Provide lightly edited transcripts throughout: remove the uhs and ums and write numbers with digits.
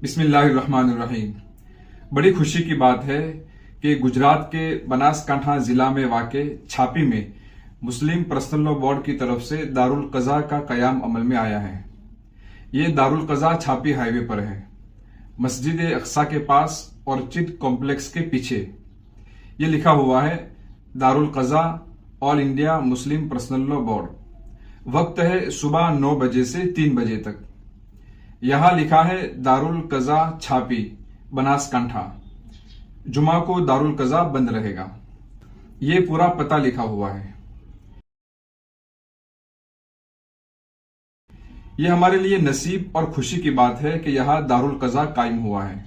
बिस्मिल्लाहिर्रहमानिर्रहीम। बड़ी खुशी की बात है कि गुजरात के बनासकांठा जिला में वाक़े छापी में मुस्लिम पर्सनल लॉ बोर्ड की तरफ से दारुल कज़ा का कयाम अमल में आया है। ये दारुल कज़ा छापी हाईवे पर है, मस्जिद अक्सा के पास ऑर्चिड कॉम्प्लेक्स के पीछे। ये लिखा हुआ है Darul Qaza all India Muslim personal law board. वक्त है सुबह 9 बजे से 3 बजे तक। यहां लिखा है दारुल कज़ा छापी बनासकांठा। जुमा को दारुल कज़ा बंद रहेगा। ये पूरा पता लिखा हुआ है। ये हमारे लिए नसीब और खुशी की बात है कि यहां दारुल कज़ा कायम हुआ है।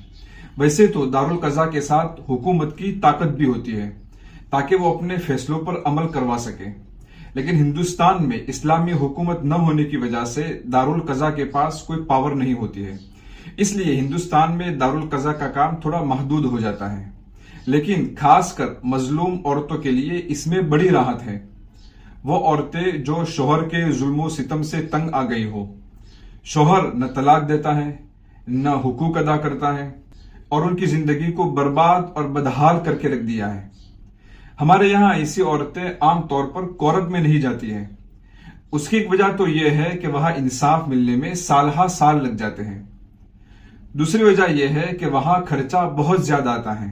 वैसे तो दारुल कज़ा के साथ हुकूमत की ताकत भी होती है ताकि वो अपने फैसलों पर अमल करवा सके, लेकिन हिंदुस्तान में इस्लामी हुकूमत न होने की वजह से दारुल कज़ा के पास कोई पावर नहीं होती है। इसलिए हिंदुस्तान में दारुल कज़ा का काम थोड़ा महदूद हो जाता है, लेकिन खासकर मजलूम औरतों के लिए इसमें बड़ी राहत है। वो औरतें जो शोहर के जुल्मो सितम से तंग आ गई हो, शोहर न तलाक देता है न हुकूक अदा करता है और उनकी जिंदगी को बर्बाद और बदहाल करके रख दिया है। हमारे यहाँ ऐसी औरतें आमतौर पर कोर्ट में नहीं जाती हैं। उसकी एक वजह तो यह है कि वहां इंसाफ मिलने में साल साल लग जाते हैं। दूसरी वजह यह है कि वहां खर्चा बहुत ज्यादा आता है।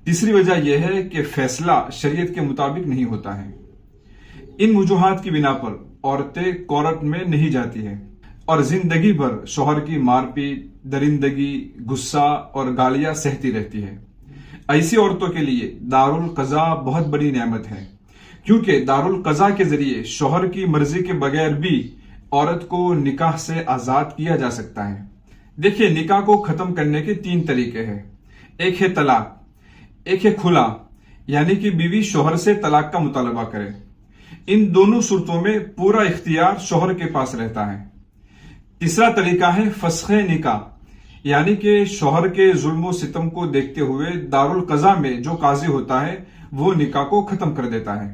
तीसरी वजह यह है कि फैसला शरीयत के मुताबिक नहीं होता है। इन वजूहात की बिना पर औरतें कोर्ट में नहीं जाती हैं और जिंदगी भर शोहर की मारपीट, दरिंदगी, गुस्सा और गालियां सहती रहती है। ऐसी औरतों के लिए दारुल कज़ा बहुत बड़ी नेमत है, क्योंकि दारुल कज़ा के जरिए शोहर की मर्जी के बगैर भी औरत को निकाह से आजाद किया जा सकता है। देखिए, निकाह को खत्म करने के 3 तरीके हैं। एक है तलाक, एक है खुला, यानी कि बीवी शोहर से तलाक का मुतालबा करे। इन दोनों सूरतों में पूरा इख्तियार शोहर के पास रहता है। तीसरा तरीका है फस्खे निकाह, यानी कि शोहर के जुल्म सितम को देखते हुए दारुल कज़ा में जो काजी होता है वो निकाह को खत्म कर देता है।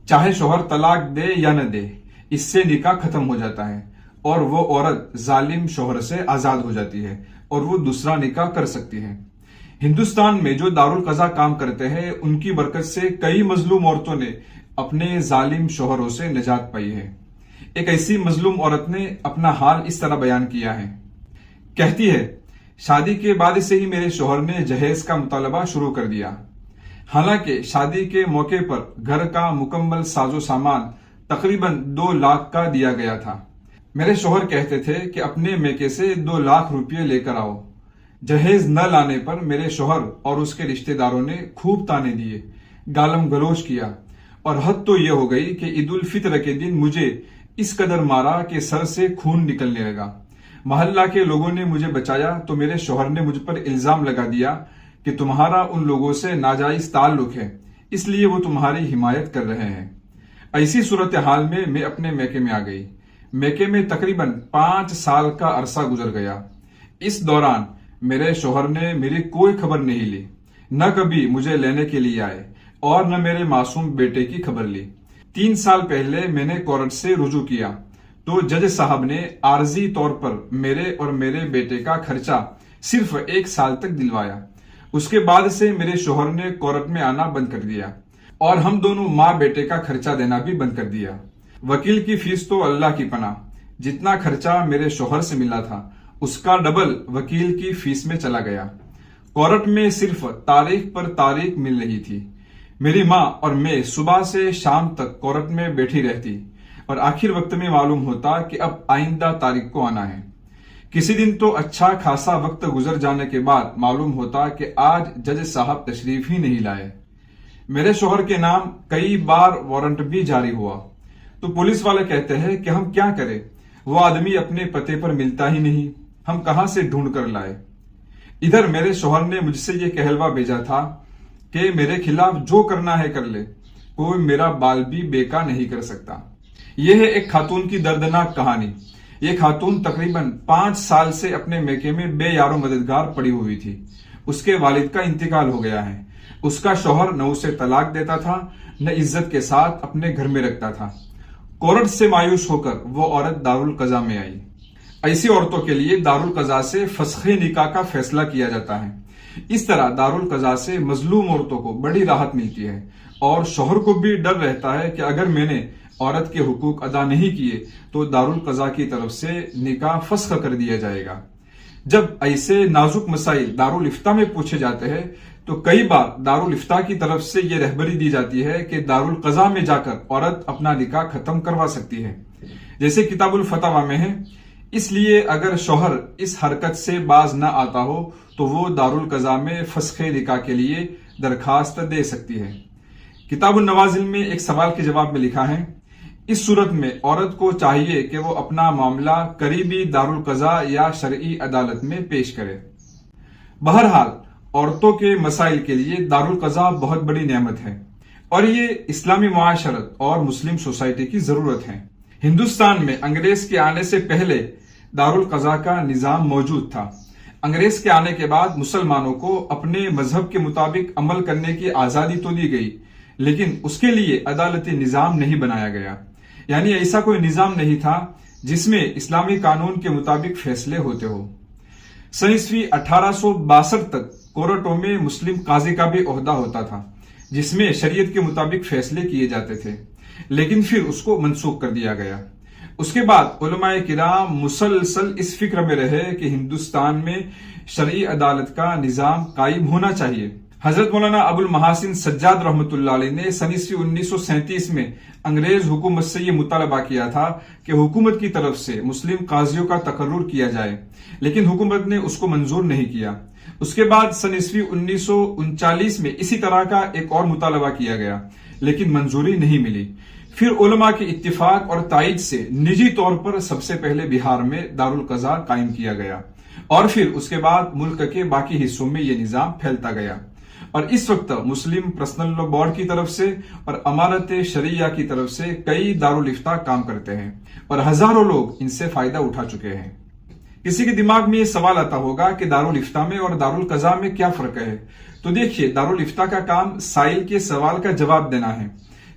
चाहे शोहर तलाक दे या न दे, इससे निकाह खत्म हो जाता है और वो औरत जालिम शोहर से आजाद हो जाती है और वो दूसरा निकाह कर सकती है। हिंदुस्तान में जो दारुल कज़ा काम करते हैं, उनकी बरकत से कई मजलूम औरतों ने अपने जालिम शोहरों से निजात पाई है। एक ऐसी मजलूम औरत ने अपना हाल इस तरह बयान किया है। कहती है, शादी के बाद से ही मेरे शोहर ने जहेज का मुतालबा शुरू कर दिया। हालांकि शादी के मौके पर घर का मुकम्मल साजो सामान तकरीबन 2 लाख का दिया गया था। मेरे शोहर कहते थे कि अपने मेके से 2 लाख रुपये लेकर आओ। जहेज न लाने पर मेरे शोहर और उसके रिश्तेदारों ने खूब ताने दिए, गालम गलोच किया और हद तो यह हो गई कि ईद उल फित्र के दिन मुझे इस कदर मारा कि सर से खून निकलने लगा। मोहल्ला के लोगों ने मुझे बचाया तो मेरे शोहर ने मुझ पर इल्जाम लगा दिया कि तुम्हारा उन लोगों से नाजायज ताल्लुक है, इसलिए वो तुम्हारी हिमायत कर रहे हैं। ऐसी सूरत हाल में मैं अपने मैके में आ गई। मैके में तकरीबन 5 साल का अरसा गुजर गया। इस दौरान मेरे शोहर ने मेरी कोई खबर नहीं ली, न कभी मुझे लेने के लिए आए और न मेरे मासूम बेटे की खबर ली। 3 साल पहले मैंने कोर्ट से रुजू किया तो जज साहब ने आर्जी तौर पर मेरे और मेरे बेटे का खर्चा सिर्फ 1 साल तक दिलवाया। उसके बाद से मेरे शोहर ने कोर्ट में आना बंद कर दिया और हम दोनों माँ बेटे का खर्चा देना भी बंद कर दिया। वकील की फीस तो अल्लाह की पनाह, जितना खर्चा मेरे शोहर से मिला था उसका डबल वकील की फीस में चला गया। कोर्ट में सिर्फ तारीख पर तारीख मिल रही थी। मेरी माँ और मैं सुबह से शाम तक कोर्ट में बैठी रहती और आखिर वक्त में मालूम होता कि अब आइंदा तारीख को आना है। किसी दिन तो अच्छा खासा वक्त गुजर जाने के बाद मालूम होता कि आज जज साहब तशरीफ ही नहीं लाए। मेरे शोहर के नाम कई बार वारंट भी जारी हुआ तो पुलिस वाले कहते हैं कि हम क्या करें, वो आदमी अपने पते पर मिलता ही नहीं, हम कहां से ढूंढ कर लाए। इधर मेरे शोहर ने मुझसे ये कहलवा भेजा था कि मेरे खिलाफ जो करना है कर ले, कोई मेरा बाल भी बेका नहीं कर सकता। यह है एक खातून की दर्दनाक कहानी। ये खातून तकरीबन 5 साल से अपने मैके में बेयारो मददगार पड़ी हुई थी। उसके वालिद का इंतकाल हो गया है। उसका शौहर न उसे तलाक देता था न इज्जत के साथ अपने घर में रखता था। कोर्ट से मायूस होकर वो औरत दारुल कज़ा में आई। ایسی عورتوں کے لیے دارالقضاء سے فسخ نکاح کا فیصلہ کیا جاتا ہے۔ اس طرح دارالقضاء سے مظلوم عورتوں کو بڑی راحت ملتی ہے اور شوہر کو بھی ڈر رہتا ہے کہ اگر میں نے عورت کے حقوق ادا نہیں کیے تو دارالقضاء کی طرف سے نکاح فسخ کر دیا جائے گا۔ جب ایسے نازک مسائل دارالافتاء میں پوچھے جاتے ہیں تو کئی بار دارالافتاء کی طرف سے یہ رہبری دی جاتی ہے کہ دارالقضاء میں جا کر عورت اپنا نکاح ختم کروا سکتی ہے، جیسے کتاب الفتاوی میں ہے۔ اس لیے اگر شوہر اس حرکت سے باز نہ آتا ہو تو وہ دارالقضاء میں فسخ نکاح کے لیے درخواست دے سکتی ہے۔ کتاب النوازل میں ایک سوال کے جواب میں لکھا ہے، اس صورت میں عورت کو چاہیے کہ وہ اپنا معاملہ قریبی دارالقضاء یا شرعی عدالت میں پیش کرے۔ بہرحال عورتوں کے مسائل کے لیے دارالقضاء بہت بڑی نعمت ہے اور یہ اسلامی معاشرت اور مسلم سوسائٹی کی ضرورت ہے۔ ہندوستان میں انگریز کے آنے سے پہلے دارالقضاء کا نظام موجود تھا۔ انگریز کے آنے کے بعد مسلمانوں کو اپنے مذہب کے مطابق عمل کرنے کی آزادی تو دی گئی، لیکن اس کے لیے عدالتی نظام نہیں بنایا گیا، یعنی ایسا کوئی نظام نہیں تھا جس میں اسلامی قانون کے مطابق فیصلے ہوتے ہو۔ سن عیسوی 1862 تک کورٹوں میں مسلم قاضی کا بھی عہدہ ہوتا تھا جس میں شریعت کے مطابق فیصلے کیے جاتے تھے، لیکن پھر اس کو منسوخ کر دیا گیا۔ اس کے بعد علماء کرام مسلسل اس فکر میں رہے کہ ہندوستان میں شرعی عدالت کا نظام قائم ہونا چاہیے۔ حضرت مولانا ابو المحاسن سجاد رحمۃ اللہ علیہ نے سن عیسوی 1937 میں انگریز حکومت سے یہ مطالبہ کیا تھا کہ حکومت کی طرف سے مسلم قاضیوں کا تقرر کیا جائے، لیکن حکومت نے اس کو منظور نہیں کیا۔ اس کے بعد سن عیسوی 1939 میں اسی طرح کا ایک اور مطالبہ کیا گیا، لیکن منظوری نہیں ملی۔ پھر علماء کے اتفاق اور تائید سے نجی طور پر سب سے پہلے بہار میں دارالقضاء قائم کیا گیا اور پھر اس کے بعد ملک کے باقی حصوں میں یہ نظام پھیلتا گیا، اور اس وقت مسلم پرسنل لا بورڈ کی طرف سے اور امارت شریعہ کی طرف سے کئی دارالافتاء کام کرتے ہیں اور ہزاروں لوگ ان سے فائدہ اٹھا چکے ہیں۔ کسی کے دماغ میں یہ سوال آتا ہوگا کہ دارالافتاء میں اور دارالقضاء میں کیا فرق ہے؟ تو دیکھیے، دارالافتاء کا کام سائل کے سوال کا جواب دینا ہے۔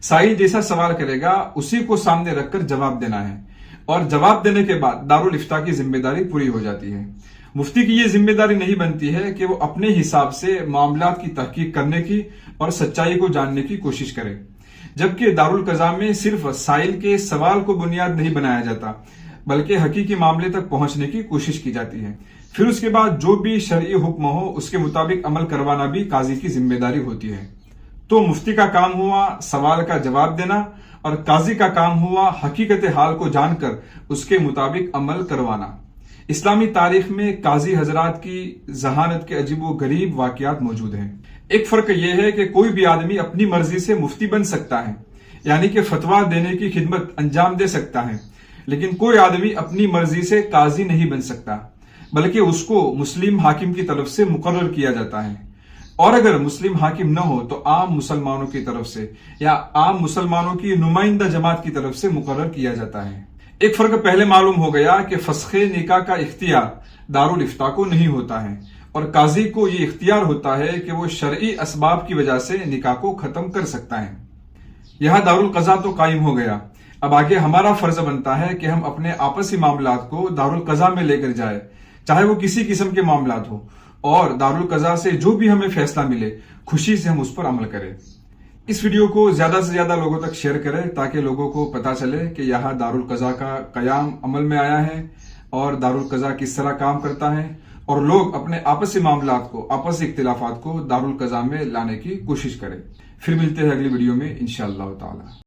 سائل جیسا سوال کرے گا اسی کو سامنے رکھ کر جواب دینا ہے، اور جواب دینے کے بعد دارالافتاء کی ذمہ داری پوری ہو جاتی ہے۔ مفتی کی یہ ذمہ داری نہیں بنتی ہے کہ وہ اپنے حساب سے معاملات کی تحقیق کرنے کی اور سچائی کو جاننے کی کوشش کرے، جبکہ دارالقضاء میں صرف سائل کے سوال کو بنیاد نہیں بنایا جاتا بلکہ حقیقی معاملے تک پہنچنے کی کوشش کی جاتی ہے۔ پھر اس کے بعد جو بھی شرعی حکم ہو اس کے مطابق عمل کروانا بھی قاضی کی ذمہ داری ہوتی ہے۔ تو مفتی کا کام ہوا سوال کا جواب دینا اور قاضی کا کام ہوا حقیقت حال کو جان کر اس کے مطابق عمل کروانا۔ اسلامی تاریخ میں قاضی حضرات کی ذہانت کے عجیب و غریب واقعات موجود ہیں۔ ایک فرق یہ ہے کہ کوئی بھی آدمی اپنی مرضی سے مفتی بن سکتا ہے، یعنی کہ فتویٰ دینے کی خدمت انجام دے سکتا ہے، لیکن کوئی آدمی اپنی مرضی سے قاضی نہیں بن سکتا، بلکہ اس کو مسلم حاکم کی طرف سے مقرر کیا جاتا ہے، اور اگر مسلم حاکم نہ ہو تو عام مسلمانوں کی طرف سے یا عام مسلمانوں کی نمائندہ جماعت کی طرف سے مقرر کیا جاتا ہے۔ ایک فرق پہلے معلوم ہو گیا کہ فسخ نکاح کا اختیار دارالافتاء کو نہیں ہوتا ہے، اور قاضی کو یہ اختیار ہوتا ہے کہ وہ شرعی اسباب کی وجہ سے نکاح کو ختم کر سکتا ہے۔ یہاں دارالقضاء تو قائم ہو گیا، اب آگے ہمارا فرض بنتا ہے کہ ہم اپنے آپسی معاملات کو دارالقضاء میں لے کر جائیں، چاہے وہ کسی قسم کے معاملات ہو، اور دارالقضاء سے جو بھی ہمیں فیصلہ ملے خوشی سے ہم اس پر عمل کریں۔ اس ویڈیو کو زیادہ سے زیادہ لوگوں تک شیئر کریں تاکہ لوگوں کو پتا چلے کہ یہاں دارالقضاء کا قیام عمل میں آیا ہے اور دارالقضاء کس طرح کام کرتا ہے، اور لوگ اپنے آپسی معاملات کو، آپسی اختلافات کو دارالقضاء میں لانے کی کوشش کریں۔ پھر ملتے ہیں اگلی ویڈیو میں انشاءاللہ تعالی۔